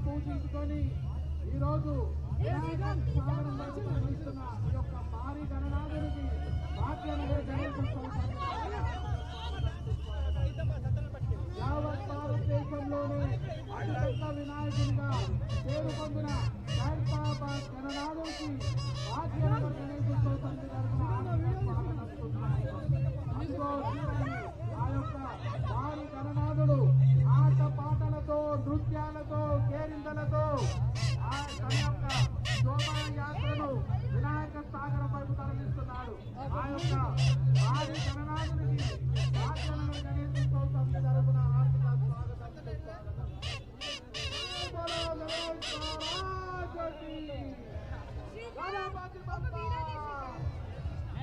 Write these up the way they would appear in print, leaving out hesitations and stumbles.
పూజించుకొని ఈరోజు భారీ గణనాథునికి భాగ్యనగర్ యావత్ భారతదేశంలోనే అతిపెద్ద వినాయకునిగా పేరు పొందిన హైదరాబాద్ గణనాథునికి భాగ్యనగర్ గణేశోత్సవ సమితి ఆ యొక్క భారీ గణనాథుడు ఆట పాటలతో నృత్యాలతో కేరింతలతో తన యొక్క శోభాయాత్రను వినాయక సాగరం వైపు తరలిస్తున్నాడు. ఆ యొక్క భారీ గణనాథునికి భాగ్యనగర్ గణేశోత్సవ సమితి తరపున హార్దిక స్వాగతం.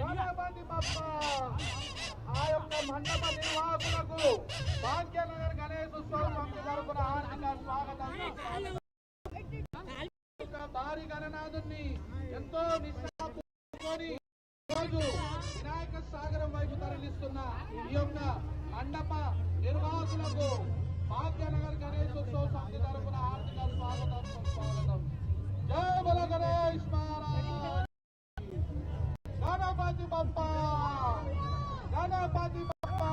గణపతి బప్పా ఆ యొక్క మండప నిర్వాహకులకు భాగ్యనగర్ గణేశోత్సవ సమితి తరపున హార్దిక స్వాగతం. భారీ గణనాథుని ఎంతో నిష్ఠాపూర్వకంగా రోజు వినాయక సాగరం వైపు తరలిస్తున్న ఈ యొక్క మండప నిర్వాహకులకు భాగ్యనగర్ గణేశోత్సవ సమితి తరపున హార్దిక స్వాగతం. జై బల గణేష్ మహారాజ్. గణపతి బప్పా గణపతి బప్పా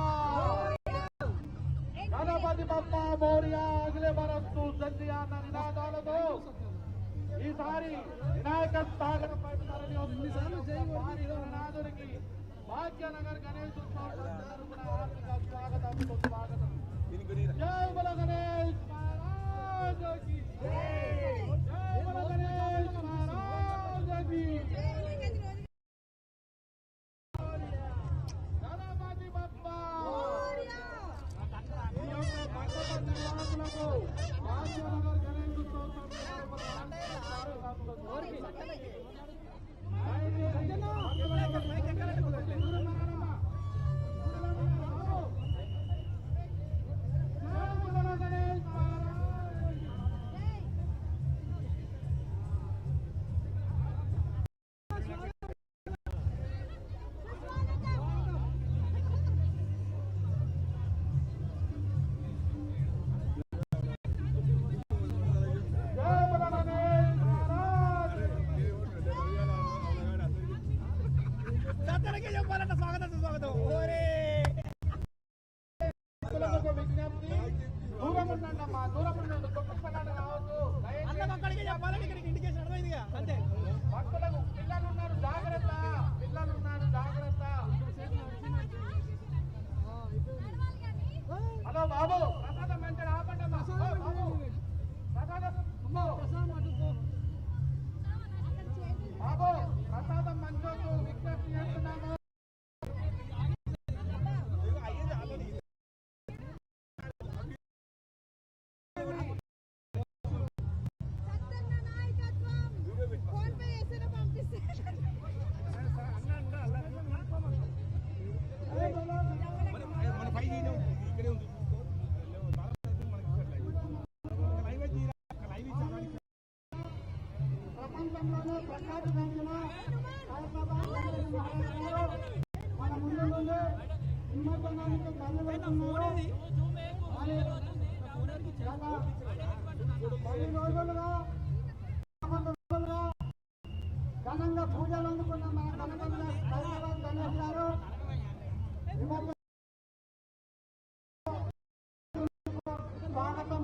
గణపతి బప్పా మోరియా అగలే బరస్తు జల్దియా అన్న నినాదాలతో ఈసారి వినాయక సాగరం వైపు తరలి వస్తున్న భారీ గణనాథునికి భాగ్యనగర్ గణేశోత్సవ తరపున హార్దిక స్వాగతం. జై బల గణేష్ మహారాజ్ కి జై. జై బల గణేష్ మహారాజ్ కి గణపతి బప్పా. ఈ యొక్క మండప నిర్వాహకులకు భాగ్యనగర్ గణేశోత్సవ సమితి తరపున విజ్ఞప్తి దూరం ఉండండి. దూరం ఉండండి. గొప్ప రావద్దు. భక్తులకు పిల్లలు ఉన్నారు జాగ్రత్త. పిల్లలు ఉన్నారు జాగ్రత్త. హలో బాబు ప్రసాదం మంచిగా ఆపండి. బాబు ప్రసాదం బాబు ప్రసాదం మంచోకు విజ్ఞప్తి చేస్తున్నాము. ప్రపంచంలోనే ప్రఖ్యాతిగాంచిన మన ముందు నుండి నిమజ్జనానికి తల్లిదండ్రులు 10 రోజులుగా ఘనంగా పూజలు అందుకున్న మన గణపతి హైదరాబాద్ గణేష్ గారు స్వాగతం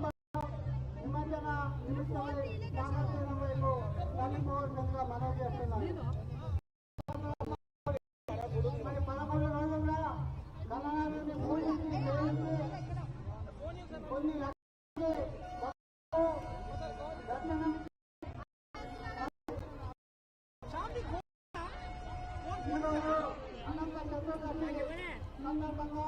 నిమజ్జన నిమిత్తమై జాగ్రత్తగా వైపు తల్లిదండ్రులుగా మనవి చేస్తున్నారు. 11 రోజులుగా గణనాథుని పూజించి కొన్ని సందర్భంగా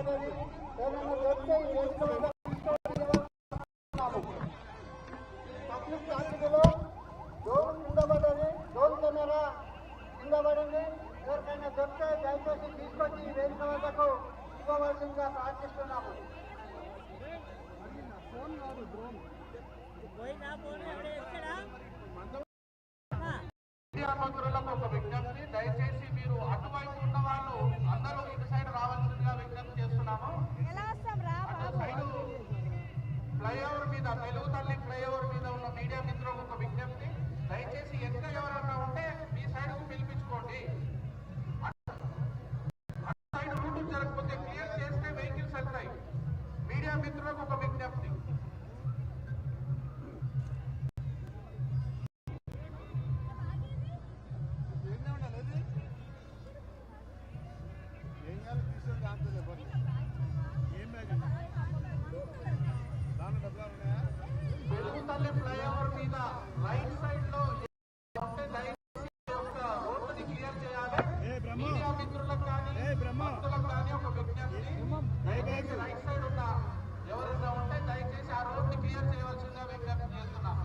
నిలబడని ఏదైనా చెప్తే ఈ వేదిక వద్ద పబ్లిక్ ట్రాఫిక్లో డ్రోన్ ఉండబడని డ్రోన్ కెమెరా కింద పడింది. ఎవరికైనా చెప్తే దయచేసి తీసుకొచ్చి ఈ వేదిక వద్దకు ఇవ్వవలసిందిగా ప్రార్థిస్తున్నాము. మీడియా మంత్రులకు ఒక విజ్ఞప్తి, దయచేసి మీరు అటువైపు ఉన్న వాళ్ళు అందరూ ఇటు సైడ్ రావాల్సిందిగా విజ్ఞప్తి చేస్తున్నాము. సైడ్ ఫ్లైఓవర్ మీద, తెలుగు తల్లి ఫ్లైఓవర్ మీద ఉన్న మీడియా మిత్రులకు ఒక విజ్ఞప్తి, దయచేసి ఎంత ఎవరన్నా ఉంటే మీ సైడ్ కు పిలిపించుకోండి. అటు సైడ్ రూట్ జరగకపోతే క్లియర్ చేస్తే వెహికల్స్ వెళ్తాయి. మీడియా మిత్రులకు ఒక విజ్ఞప్తి. తెలుగు తల్లి ఫ్లైఓవర్ మీద రైట్ సైడ్ లో రోడ్డుని క్లియర్ చేయాలి. మీడియా మిత్రులకు కానీ భక్తులకు కానీ ఒక విజ్ఞప్తి, దయచేసి రైట్ సైడ్ ఉన్న ఎవరైనా ఉంటే దయచేసి ఆ రోడ్ని క్లియర్ చేయవలసిందిగా విజ్ఞప్తి చేస్తున్నాం.